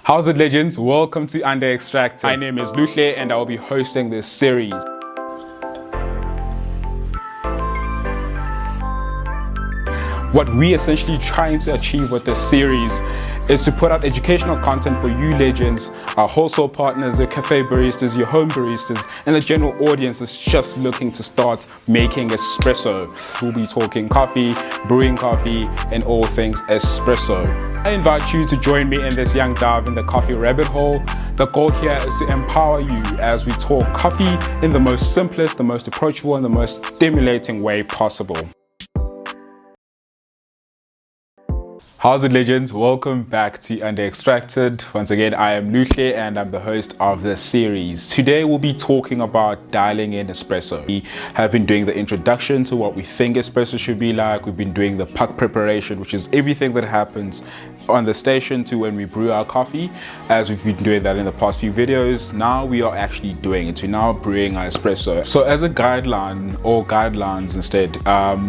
How's it, legends? Welcome to Under Extracted. My name is Luhle and I will be hosting this series. What we essentially trying to achieve with this series is to put out educational content for you legends, our wholesale partners, the cafe baristas, your home baristas, and the general audience that's just looking to start making espresso. We'll be talking coffee, brewing coffee, and all things espresso. I invite you to join me in this young dive in the coffee rabbit hole. The goal here is to empower you as we talk coffee in the most simplest, the most approachable, and the most stimulating way possible. How's it, legends? Welcome back to Under Extracted. Once again, I am Luhle and I'm the host of this series. Today we'll be talking about dialing in espresso. We have been doing the introduction to what we think espresso should be like. We've been doing the puck preparation, which is everything that happens on the station to when we brew our coffee, as we've been doing that in the past few videos. Now we are actually doing it. We're now brewing our espresso. So as a guideline, or guidelines instead,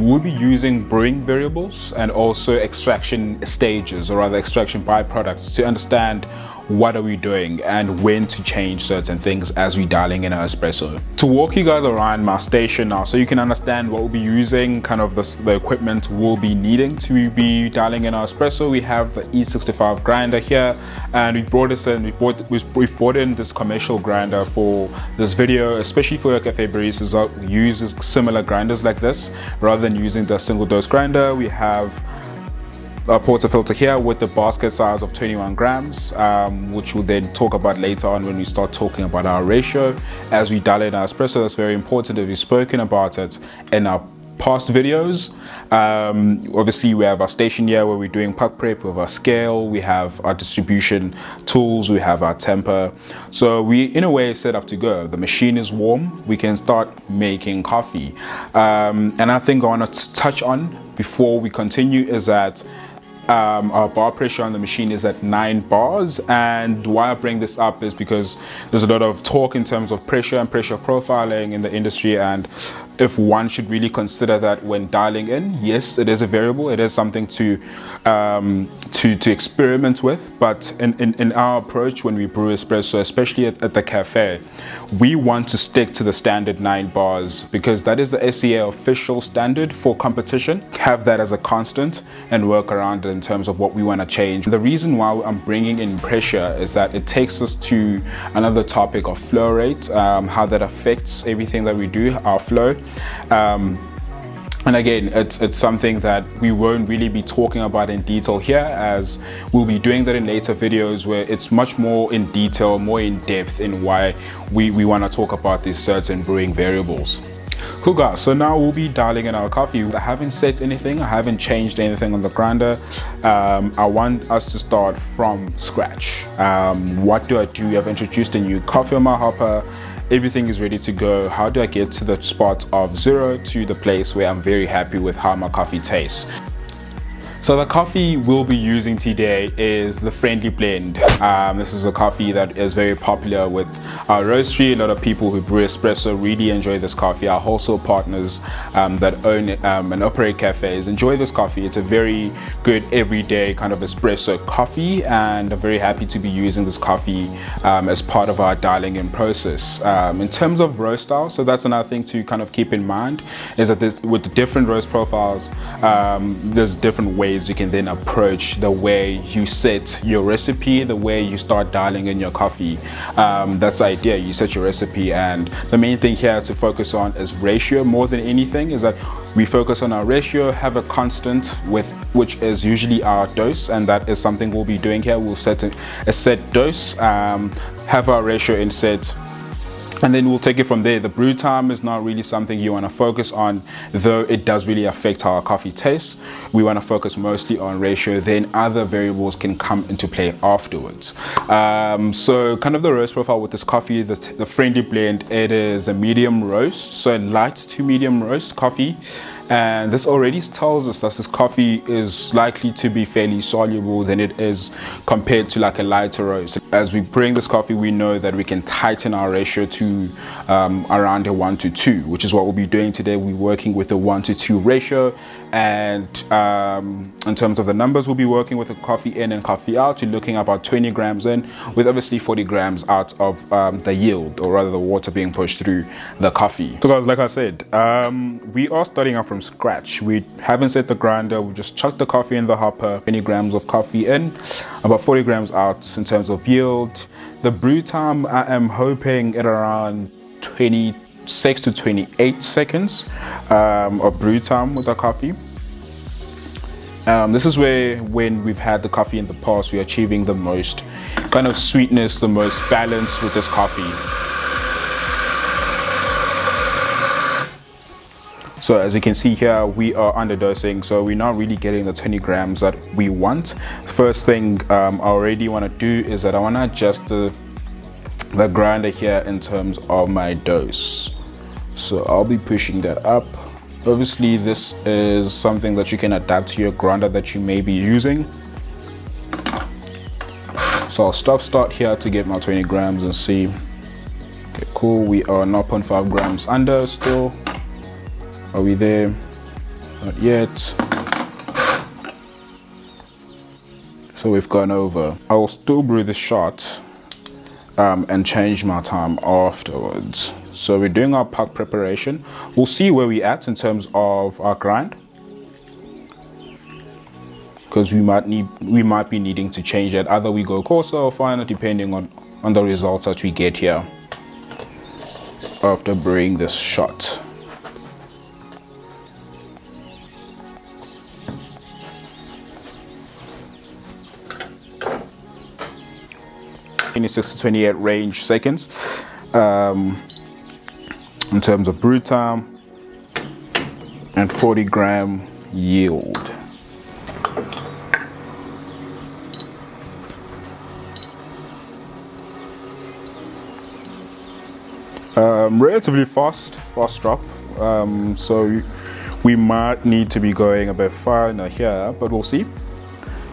we'll be using brewing variables and also extraction stages, or rather extraction byproducts, to understand what are we doing and when to change certain things as we dialing in our espresso. To walk you guys around my station now so you can understand what we'll be using, kind of the equipment we'll be needing to be dialing in our espresso. We have the E65 grinder here, and we brought this in. We've brought in this commercial grinder for this video, especially for your cafe baristas that uses similar grinders like this. Rather than using the single dose grinder, we have a portafilter here with the basket size of 21 grams, which we'll then talk about later on when we start talking about our ratio as we dial in our espresso. That's very important, that we've spoken about it in our past videos. Obviously we have our station here where we're doing puck prep, we have our scale, we have our distribution tools, we have our temper. So we in a way set up to go. The machine is warm, we can start making coffee. And I think I want to touch on before we continue is that our bar pressure on the machine is at 9 bars, and why I bring this up is because there's a lot of talk in terms of pressure and pressure profiling in the industry, and if one should really consider that when dialing in. Yes, it is a variable, it is something to experiment with, but in our approach when we brew espresso, especially at the cafe, we want to stick to the standard 9 bars because that is the SCA official standard for competition. Have that as a constant and work around it in terms of what we want to change. The reason why I'm bringing in pressure is that it takes us to another topic of flow rate, how that affects everything that we do, our flow. And again, it's something that we won't really be talking about in detail here, as we'll be doing that in later videos where it's much more in detail, more in depth in why we want to talk about these certain brewing variables. Cool guys, so now we'll be dialing in our coffee. I haven't set anything, I haven't changed anything on the grinder. I want us to start from scratch. What do I do? I've introduced a new coffee on my hopper. Everything is ready to go. How do I get to the spot of 0 to the place where I'm very happy with how my coffee tastes? So the coffee we'll be using today is the Friendly Blend. This is a coffee that is very popular with our roastery. A lot of people who brew espresso really enjoy this coffee. Our wholesale partners that own and operate cafes enjoy this coffee. It's a very good everyday kind of espresso coffee, and I'm very happy to be using this coffee as part of our dialing in process. In terms of roast style, so that's another thing to kind of keep in mind, is that with the different roast profiles, there's different ways you can then approach the way you set your recipe, the way you start dialing in your coffee. That's the idea. You set your recipe, and the main thing here to focus on is ratio more than anything, is that we focus on our ratio, have a constant with which is usually our dose, and that is something we'll be doing here. We'll set a set dose, have our ratio in set, and then we'll take it from there. The brew time is not really something you want to focus on, though it does really affect how our coffee tastes. We want to focus mostly on ratio, then other variables can come into play afterwards. So kind of the roast profile with this coffee, the Friendly Blend, it is a medium roast, so light to medium roast coffee. And this already tells us that this coffee is likely to be fairly soluble than it is compared to like a lighter roast. As we bring this coffee, we know that we can tighten our ratio to around a 1:2, which is what we'll be doing today. We're working with a 1:2 ratio, and in terms of the numbers, we'll be working with a coffee in and coffee out. You're looking at about 20 grams in, with obviously 40 grams out of the yield, or rather the water being pushed through the coffee. So guys, like I said, we are starting out from scratch. We haven't set the grinder, we just chucked the coffee in the hopper. 20 grams of coffee in, about 40 grams out in terms of yield. The brew time, I am hoping at around 26 to 28 seconds of brew time with the coffee. This is where, when we've had the coffee in the past, we're achieving the most kind of sweetness, the most balance with this coffee. So as you can see here, we are underdosing, so we're not really getting the 20 grams that we want. First thing I already want to do is that I want to adjust the grinder here in terms of my dose. So I'll be pushing that up. Obviously this is something that you can adapt to your grinder that you may be using. So I'll start here to get my 20 grams and see. Okay, cool, we are 0.5 grams under still. Are we there? Not yet. So we've gone over. I will still brew the shot and change my time afterwards. So we're doing our puck preparation. We'll see where we're at in terms of our grind, because we might be needing to change it. Either we go coarser or finer, depending on the results that we get here after brewing this shot. (26 to 28 range seconds in terms of brew time, and 40 gram yield. Relatively fast drop, so we might need to be going a bit finer here, but we'll see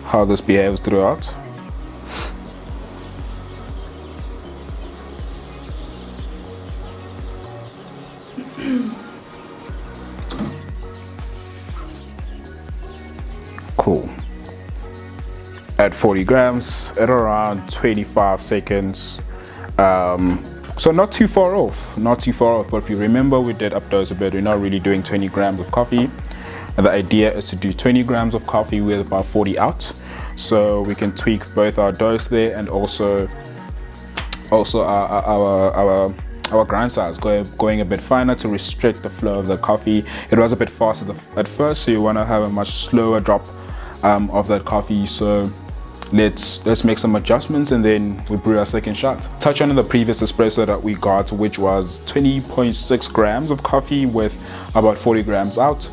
how this behaves throughout. Cool. At 40 grams at around 25 seconds. So not too far off, but if you remember, we did updose a bit. We're not really doing 20 grams of coffee, and the idea is to do 20 grams of coffee with about 40 out, so we can tweak both our dose there and also our grind size, going a bit finer to restrict the flow of the coffee. It was a bit faster at first, so you want to have a much slower drop of that coffee. So let's make some adjustments and then we brew our second shot. Touch on the previous espresso that we got, which was 20.6 grams of coffee with about 40 grams out.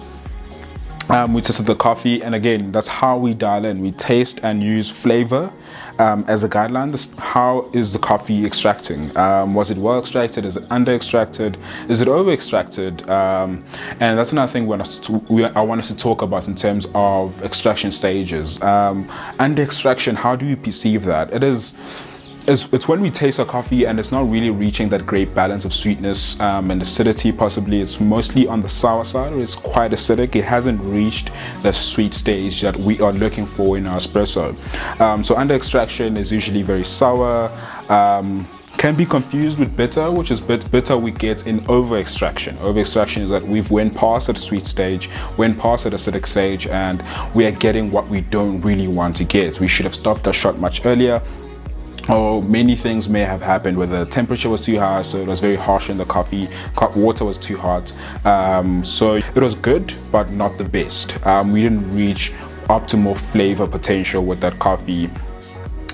We tested the coffee, and again, that's how we dial in. We taste and use flavor as a guideline. How is the coffee extracting? Was it well extracted? Is it under extracted? Is it over extracted? And that's another thing I want us to talk about in terms of extraction stages. Under extraction, how do you perceive that? It's when we taste our coffee and it's not really reaching that great balance of sweetness and acidity. Possibly it's mostly on the sour side, or it's quite acidic. It hasn't reached the sweet stage that we are looking for in our espresso. So under extraction is usually very sour, can be confused with bitter, which is bitter we get in over extraction. Over extraction is that we've went past that sweet stage, went past that acidic stage, and we are getting what we don't really want to get. We should have stopped the shot much earlier, or many things may have happened, whether the temperature was too high, so it was very harsh in the coffee, water was too hot, so it was good but not the best. We didn't reach optimal flavor potential with that coffee.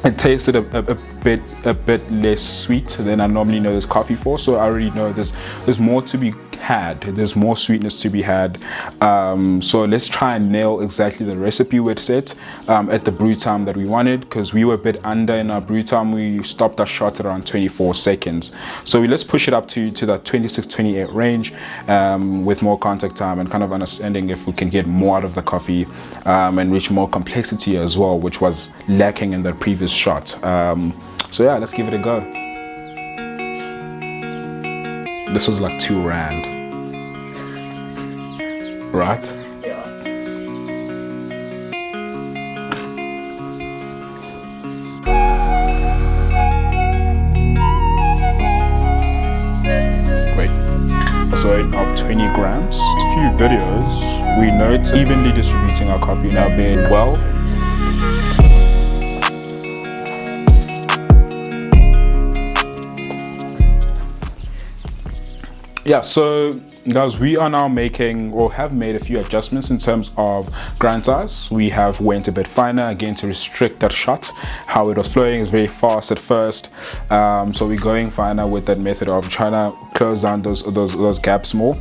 It tasted a bit less sweet than I normally know this coffee for, so I already know there's more to be had. There's more sweetness to be had. So let's try and nail exactly the recipe we'd set at the brew time that we wanted, because we were a bit under in our brew time. We stopped our shot at around 24 seconds. So let's push it up to that 26-28 range with more contact time and kind of understanding if we can get more out of the coffee and reach more complexity as well, which was lacking in the previous shot. So yeah, let's give it a go. This was like R2, right? Yeah. Great. So of 20 grams. A few videos, we note evenly distributing our coffee now being well. Yeah, so guys, we are now making, or have made, a few adjustments in terms of grind size. We have went a bit finer again to restrict that shot. How it was flowing is very fast at first, so we're going finer with that method of trying to close down those gaps more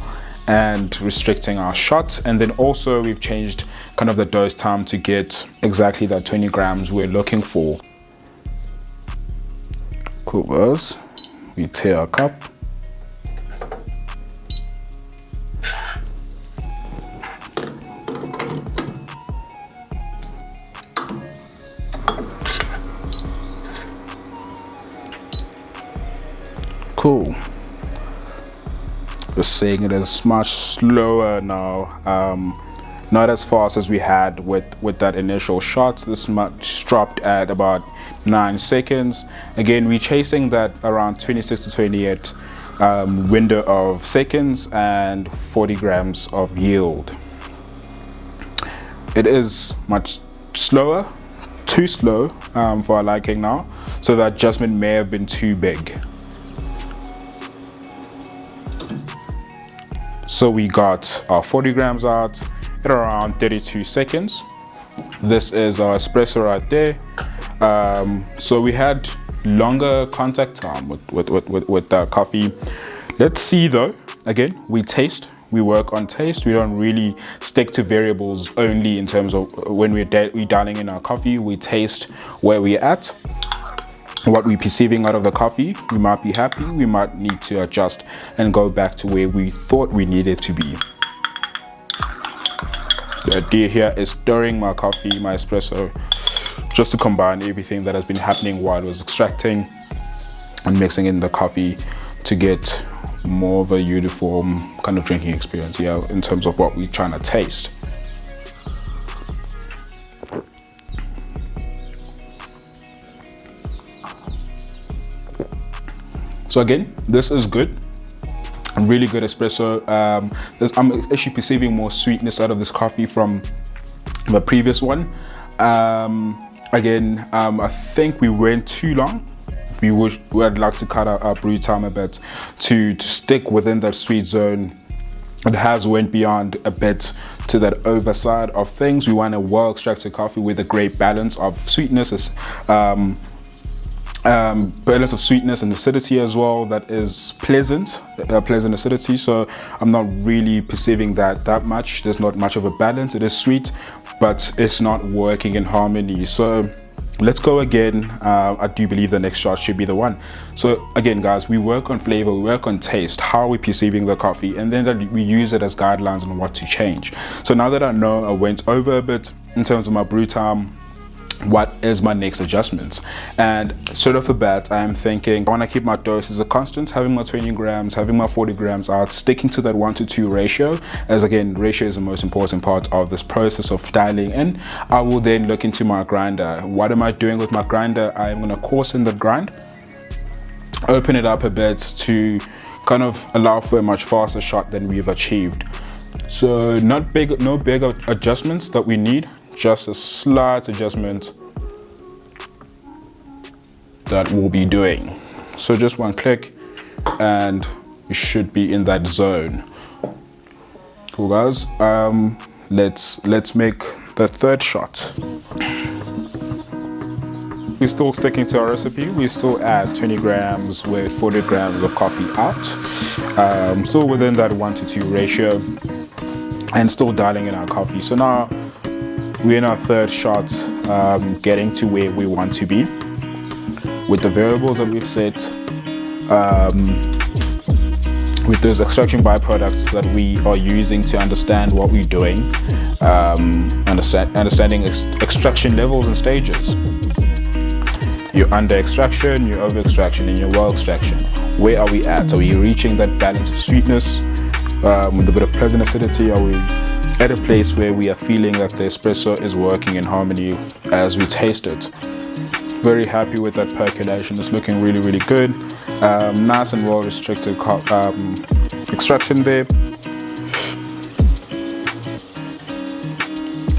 and restricting our shots. And then also we've changed kind of the dose time to get exactly that 20 grams we're looking for. Cool, guys. We tear our cup. Cool. Just saying it is much slower now, not as fast as we had with that initial shot. This much dropped at about 9 seconds. Again, we're chasing that around 26 to 28 window of seconds and 40 grams of yield. It is much slower, too slow for our liking now, so the adjustment may have been too big. So we got our 40 grams out at around 32 seconds. This is our espresso right there. So we had longer contact time with the coffee. Let's see though, again, we taste, we work on taste. We don't really stick to variables only in terms of when we're dialing in our coffee. We taste where we're at, what we're perceiving out of the coffee. We might be happy, we might need to adjust and go back to where we thought we needed to be. The idea here is stirring my coffee, my espresso, just to combine everything that has been happening while I was extracting and mixing in the coffee to get more of a uniform kind of drinking experience here in terms of what we're trying to taste. So again, this is good, really good espresso. I'm actually perceiving more sweetness out of this coffee from the previous one. Again, I think we went too long. We would like to cut our brew time a bit to stick within that sweet zone. It has went beyond a bit to that overside of things. We want a well extracted coffee with a great balance of sweetness, balance of sweetness and acidity as well. That is pleasant acidity. So I'm not really perceiving that much. There's not much of a balance. It is sweet, but it's not working in harmony. So let's go again. I do believe the next shot should be the one. So again, guys, we work on flavor, we work on taste, how are we perceiving the coffee, and then we use it as guidelines on what to change. So now that I know I went over a bit in terms of my brew time, what is my next adjustment? And straight off the bat, I'm thinking I want to keep my doses a constant, having my 20 grams, having my 40 grams out, sticking to that 1:2 ratio, as again, ratio is the most important part of this process of dialing in. I will then look into my grinder. What am I doing with my grinder? I'm going to coarsen the grind, open it up a bit to kind of allow for a much faster shot than we've achieved. So no big adjustments that we need, just a slight adjustment that we'll be doing. So just one click and you should be in that zone. Cool, guys. Let's make the third shot. We're still sticking to our recipe. We still add 20 grams with 40 grams of coffee out. still within that 1:2 ratio, and still dialing in our coffee. So now we're in our third shot, getting to where we want to be with the variables that we've set, with those extraction byproducts that we are using to understand what we're doing, understanding extraction levels and stages. Your under extraction, your over extraction, and your well extraction. Where are we at? Are we reaching that balance of sweetness with a bit of pleasant acidity? Are we at a place where we are feeling that the espresso is working in harmony as we taste it? Very happy with that percolation. It's looking really, really good. Nice and well restricted extraction there.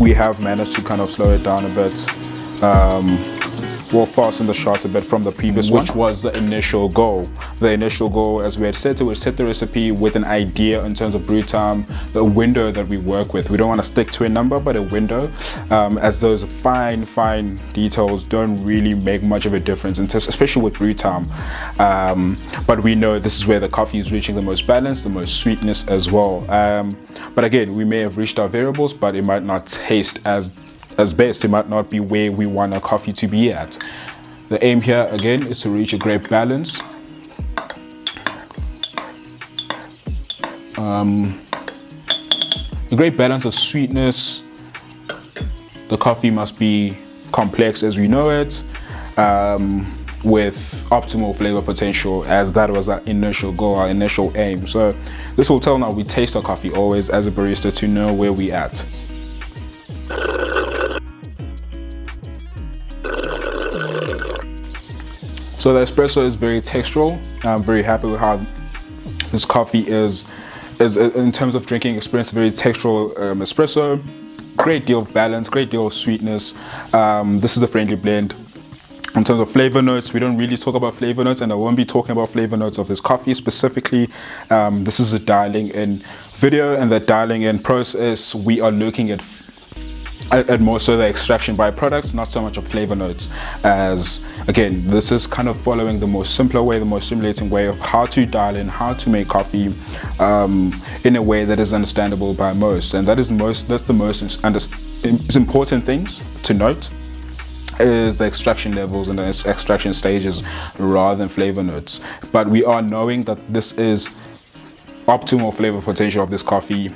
We have managed to kind of slow it down a bit. We'll fasten the shot a bit from the previous one, which was the initial goal. The initial goal, as we had said, we set the recipe with an idea in terms of brew time, the window that we work with. We don't want to stick to a number, but a window, as those fine details don't really make much of a difference, especially with brew time. But we know this is where the coffee is reaching the most balance, the most sweetness as well. But again, we may have reached our variables, but it might not taste as best. It might not be where we want our coffee to be at. The aim here again is to reach a great balance. A great balance of sweetness. The coffee must be complex as we know it, with optimal flavor potential, as that was our initial goal, our initial aim. So this will tell now we taste our coffee always as a barista to know where we at. So the espresso is very textural. I'm very happy with how this coffee is in terms of drinking experience, very textural espresso. Great deal of balance, great deal of sweetness. This is a friendly blend. In terms of flavor notes, we don't really talk about flavor notes, and I won't be talking about flavor notes of this coffee specifically. This is a dialing in video, and the dialing in process, we are looking at more so the extraction byproducts, not so much of flavor notes, as again, this is kind of following the most simpler way, the most stimulating way of how to dial in, how to make coffee in a way that is understandable by most. And that's the most important things to note, is the extraction levels and the extraction stages rather than flavor notes. But we are knowing that this is optimal flavor potential of this coffee.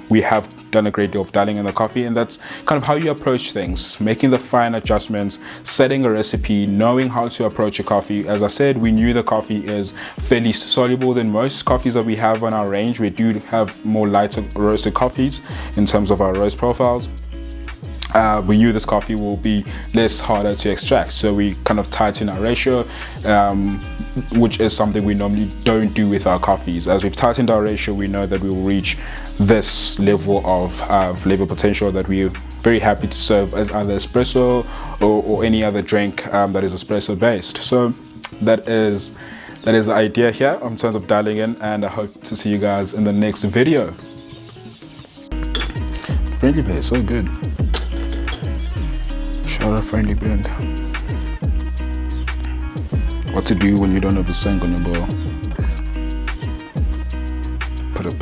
We have done a great deal of dialing in the coffee, and that's kind of how you approach things, making the fine adjustments, setting a recipe, knowing how to approach a coffee. As I said, we knew the coffee is fairly soluble than most coffees that we have on our range. We do have more lighter roasted coffees in terms of our roast profiles. We knew this coffee will be less harder to extract, so we kind of tighten our ratio, which is something we normally don't do with our coffees. As we've tightened our ratio, we know that we will reach this level of flavor potential that we're very happy to serve as either espresso or any other drink that is espresso based. So that is the idea here in terms of dialing in, and I hope to see you guys in the next video. Friendly Blend, so good. Shout out Friendly Blend. What to do when you don't have a sink on your bowl. Put a